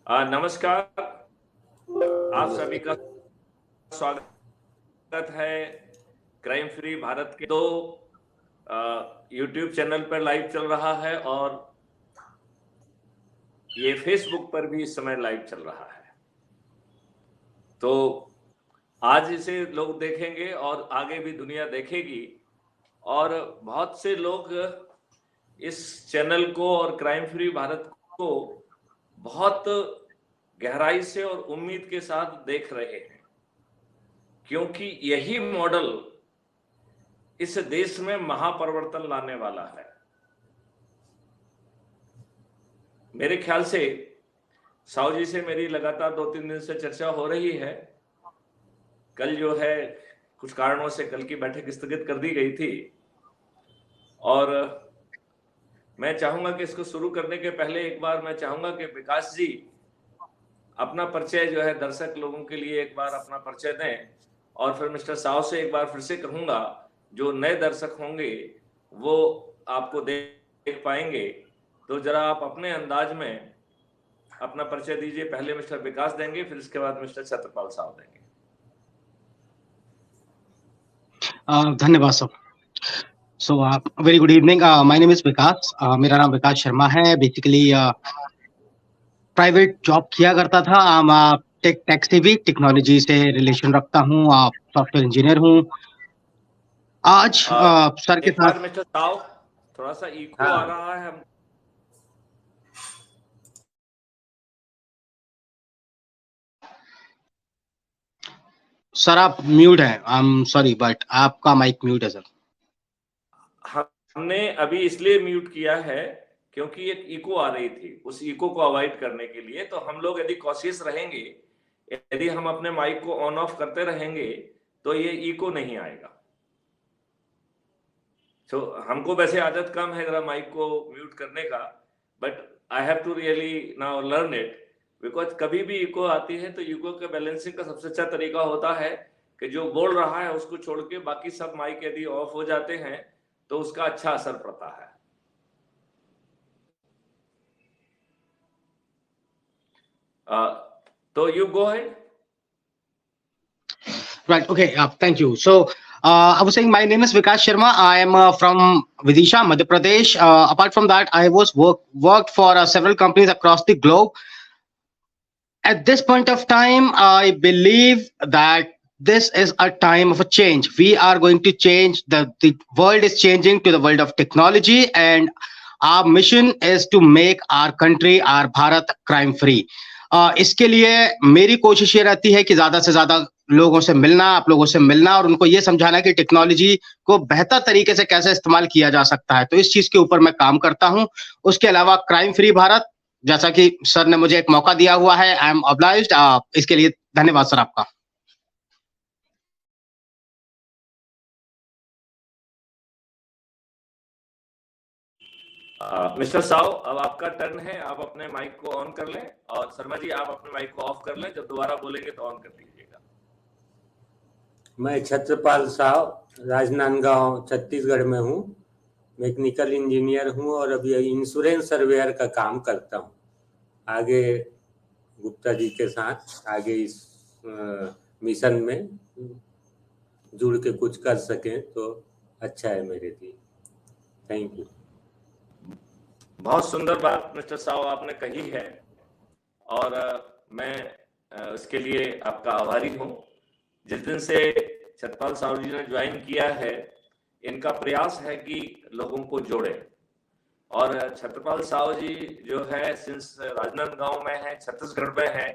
नमस्कार। आप सभी का स्वागत है। क्राइम फ्री भारत के यूट्यूब चैनल पर लाइव चल रहा है और ये फेसबुक पर भी इस समय लाइव चल रहा है। तो आज इसे लोग देखेंगे और आगे भी दुनिया देखेगी और बहुत से लोग इस चैनल को और क्राइम फ्री भारत को बहुत गहराई से और उम्मीद के साथ देख रहे हैं, क्योंकि यही मॉडल इस देश में महापरिवर्तन लाने वाला है। मेरे ख्याल से साहू जी से मेरी लगातार 2-3 दिन से चर्चा हो रही है। कल जो है कुछ कारणों से कल की बैठक स्थगित कर दी गई थी और मैं चाहूंगा कि इसको शुरू करने के पहले एक बार मैं चाहूंगा कि विकास जी अपना परिचय जो है दर्शक लोगों के लिए एक बार अपना परिचय दें और फिर मिस्टर साहू से एक बार फिर से कहूंगा, जो नए दर्शक होंगे वो आपको देख पाएंगे, तो जरा आप अपने अंदाज में अपना परिचय दीजिए। पहले मिस्टर विकास देंगे, फिर इसके बाद मिस्टर छत्रपाल साहू देंगे। धन्यवाद sir. So very good evening. My name is Vikas. मेरा नाम विकास शर्मा है। बेसिकली प्राइवेट जॉब किया करता था। टेक से भी टेक्नोलॉजी से रिलेशन रखता हूँ। सॉफ्टवेयर इंजीनियर हूँ। आज सर के साथ मिस्टर साहू, थोड़ा सा इको आ रहा है। सर आप म्यूट हैं। आई एम सॉरी बट आपका माइक म्यूट है सर। हमने अभी इसलिए म्यूट किया है क्योंकि एक इको आ रही थी। उस इको को अवॉइड करने के लिए तो हम लोग यदि कॉशियस रहेंगे, यदि हम अपने माइक को ऑन ऑफ करते रहेंगे तो ये इको नहीं आएगा। तो हमको वैसे आदत कम है जरा माइक को म्यूट करने का, but I have to really now learn it, because कभी भी इको आती है तो इको के बैलेंसिंग का सबसे अच्छा तरीका होता है कि जो बोल रहा है उसको छोड़ के बाकी सब माइक यदि ऑफ हो जाते हैं तो उसका अच्छा असर पड़ता है। तो you go ahead. Right. Okay. Thank you. So I was saying my name is Vikas Sharma. I am from Vidisha, Madhya Pradesh. Apart from that, I was worked for several companies across the globe. At this point of time, I believe that this is a time of a change. We are going to change. The world is changing to the world of technology, and our mission is to make our country, our Bharat, crime free. इसके लिए मेरी कोशिश ये रहती है कि ज्यादा से ज्यादा लोगों से मिलना, आप लोगों से मिलना और उनको ये समझाना कि टेक्नोलॉजी को बेहतर तरीके से कैसे इस्तेमाल किया जा सकता है। तो इस चीज के ऊपर मैं काम करता हूं। उसके अलावा क्राइम फ्री भारत, जैसा कि सर ने मुझे एक मौका दिया हुआ है, आई एम ऑब्लाइज्ड। इसके लिए धन्यवाद सर आपका। मिस्टर साहू, अब आपका टर्न है। आप अपने माइक को ऑन कर लें और शर्मा जी आप अपने माइक को ऑफ कर लें। जब दोबारा बोलेंगे तो ऑन कर दीजिएगा। मैं छत्रपाल साहू, राजनांदगांव छत्तीसगढ़ में हूँ। मैकेनिकल इंजीनियर हूँ और अभी इंश्योरेंस सर्वेयर का काम करता हूँ। आगे गुप्ता जी के साथ आगे इस मिशन में जुड़ के कुछ कर सकें तो अच्छा है मेरे लिए। Thank you. बहुत सुंदर बात मिस्टर साहू आपने कही है और मैं इसके लिए आपका आभारी हूँ। जिस दिन से छत्रपाल साहू जी ने ज्वाइन किया है, इनका प्रयास है कि लोगों को जोड़े। और छत्रपाल साहू जी जो है सिंस राजनांदगांव में है, छत्तीसगढ़ में है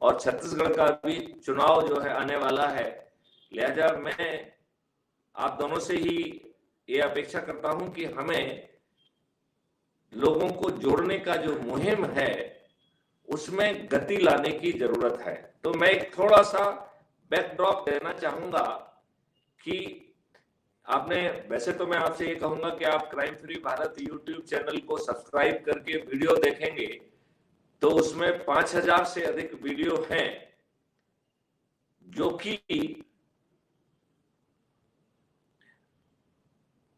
और छत्तीसगढ़ का भी चुनाव जो है आने वाला है। लिहाजा मैं आप दोनों से ही ये अपेक्षा करता हूं कि हमें लोगों को जोड़ने का जो मुहिम है उसमें गति लाने की जरूरत है। तो मैं एक थोड़ा सा बैकड्रॉप देना चाहूंगा कि आपने, वैसे तो मैं आपसे ये कहूंगा कि आप crime free Bharat YouTube channel को सब्सक्राइब करके वीडियो देखेंगे तो उसमें 5000 से अधिक वीडियो हैं जो कि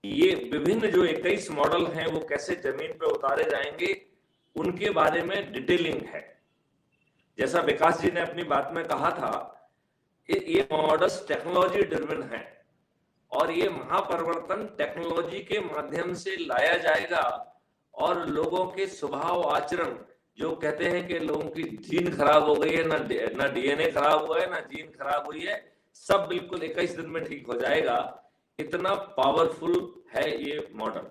ये विभिन्न जो 21 मॉडल हैं वो कैसे जमीन पे उतारे जाएंगे उनके बारे में डिटेलिंग है। जैसा विकास जी ने अपनी बात में कहा था, ये मॉडल्स टेक्नोलॉजी ड्रिवन है और ये महापरिवर्तन टेक्नोलॉजी के माध्यम से लाया जाएगा और लोगों के स्वभाव आचरण, जो कहते हैं कि लोगों की जीन खराब हो गई है, ना डीएनए खराब हुआ है, ना जीन खराब हुई है, सब बिल्कुल 21 दिन में ठीक हो जाएगा। इतना पावरफुल है ये मॉडल।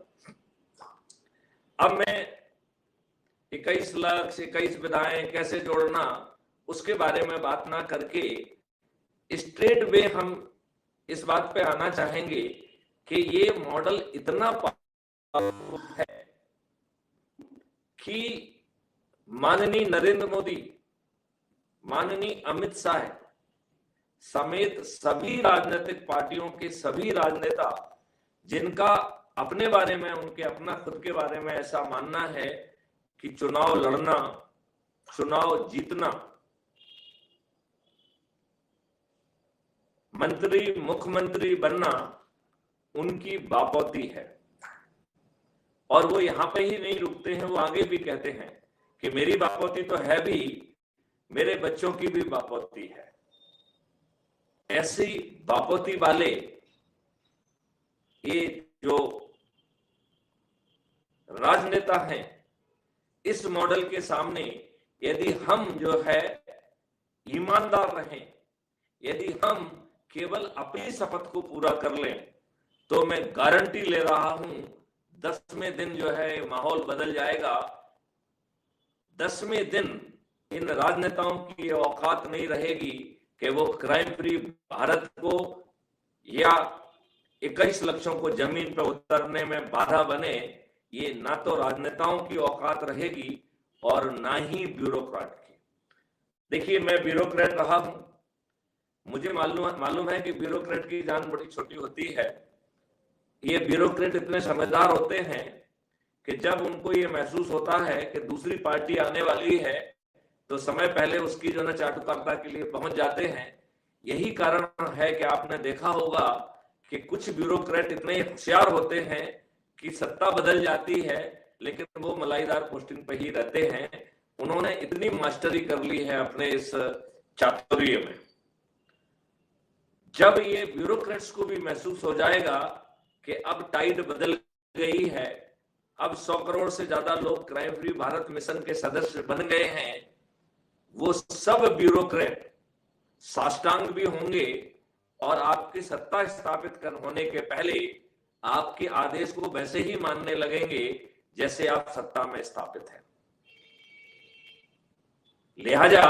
अब मैं 21 लक्ष्य 21 विधाएं कैसे जोड़ना, उसके बारे में बात ना करके स्ट्रेट वे हम इस बात पे आना चाहेंगे कि ये मॉडल इतना पावरफुल है कि माननीय नरेंद्र मोदी, माननीय अमित शाह समेत सभी राजनीतिक पार्टियों के सभी राजनेता, जिनका अपने बारे में, उनके अपना खुद के बारे में ऐसा मानना है कि चुनाव लड़ना, चुनाव जीतना, मंत्री मुख्यमंत्री बनना उनकी बापौती है। और वो यहां पे ही नहीं रुकते हैं, वो आगे भी कहते हैं कि मेरी बापौती तो है भी, मेरे बच्चों की भी बापौती है। ऐसी बापौती वाले ये जो राजनेता हैं, इस मॉडल के सामने यदि हम जो है ईमानदार रहें, यदि हम केवल अपनी शपथ को पूरा कर लें, तो मैं गारंटी ले रहा हूं 10वें दिन जो है माहौल बदल जाएगा। 10वें दिन इन राजनेताओं की औकात नहीं रहेगी कि वो क्राइम फ्री भारत को या 21 लक्षों को जमीन पर उतरने में बाधा बने। ये ना तो राजनेताओं की औकात रहेगी और ना ही ब्यूरोक्रेट की। देखिए, मैं ब्यूरोक्रेट रहा हूं, मुझे मालूम है कि ब्यूरोक्रेट की जान बड़ी छोटी होती है। ये ब्यूरोक्रेट इतने समझदार होते हैं कि जब उनको ये महसूस होता है कि दूसरी पार्टी आने वाली है, तो समय पहले उसकी जो ना चाटुकारिता के लिए पहुंच जाते हैं। यही कारण है कि आपने देखा होगा कि कुछ ब्यूरोक्रेट इतने होशियार होते हैं कि सत्ता बदल जाती है लेकिन वो मलाईदार पोस्टिंग पर ही रहते हैं। उन्होंने इतनी मास्टरी कर ली है अपने इस चातुर्य में। जब ये ब्यूरोक्रेट्स को भी महसूस हो जाएगा कि अब टाइड बदल गई है, अब 100 करोड़ से ज्यादा लोग क्राइम फ्री भारत मिशन के सदस्य बन गए हैं, वो सब ब्यूरोक्रेट साष्टांग भी होंगे और आपकी सत्ता स्थापित होने के पहले आपके आदेश को वैसे ही मानने लगेंगे जैसे आप सत्ता में स्थापित हैं। लिहाजा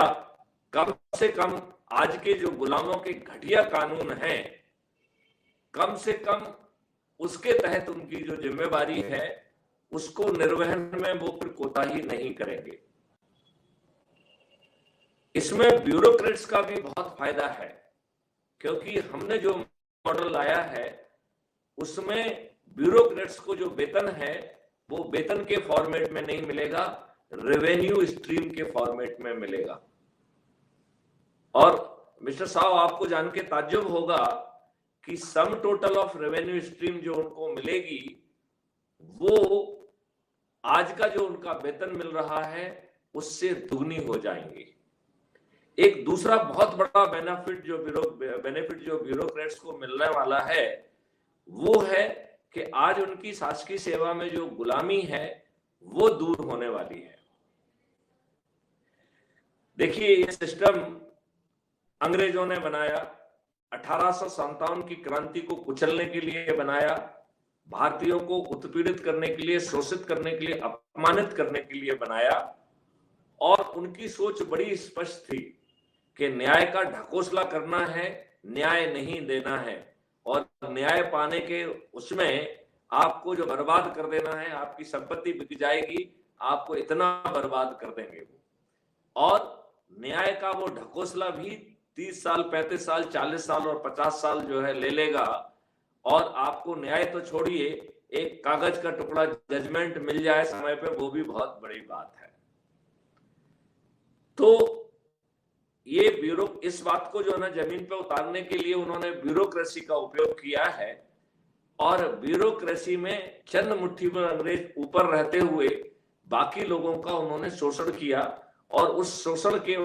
कम से कम आज के जो गुलामों के घटिया कानून हैं, कम से कम उसके तहत उनकी जो जिम्मेवारी है उसको निर्वहन में वो फिर कोताही नहीं करेंगे। इसमें ब्यूरोक्रेट्स का भी बहुत फायदा है, क्योंकि हमने जो मॉडल लाया है उसमें ब्यूरोक्रेट्स को जो वेतन है वो वेतन के फॉर्मेट में नहीं मिलेगा, रेवेन्यू स्ट्रीम के फॉर्मेट में मिलेगा। और मिस्टर साहब, आपको जान के ताज्जुब होगा कि sum total of revenue stream जो उनको मिलेगी वो आज का जो उनका वेतन मिल रहा है उससे दुगनी हो जाएंगी। एक दूसरा बहुत बड़ा बेनिफिट जो ब्यूरोक्रेट्स को मिलने वाला है वो है कि आज उनकी शासकीय सेवा में जो गुलामी है वो दूर होने वाली है। देखिए, ये सिस्टम अंग्रेजों ने बनाया, 1857 की क्रांति को कुचलने के लिए बनाया, भारतीयों को उत्पीड़ित करने के लिए, शोषित करने के लिए, अपमानित करने के लिए बनाया। और उनकी सोच बड़ी स्पष्ट थी कि न्याय का ढकोसला करना है, न्याय नहीं देना है, और न्याय पाने के उसमें आपको जो बर्बाद कर देना है, आपकी संपत्ति बिक जाएगी, आपको इतना बर्बाद कर देंगे वो। और न्याय का वो ढकोसला भी 30 साल, 35 साल, 40 साल और 50 साल जो है ले लेगा, और आपको न्याय तो छोड़िए, एक कागज का टुकड़ा जजमेंट मिल जाए समय पे, वो भी बहुत बड़ी बात है। तो ये इस बात को जो है ना जमीन पे उतारने के लिए उन्होंने ब्यूरोक्रेसी का उपयोग किया है, और ब्यूरोक्रेसी में चंद मुट्ठी भर अंग्रेज ऊपर रहते हुए बाकी लोगों का उन्होंने शोषण किया, और उस शोषण के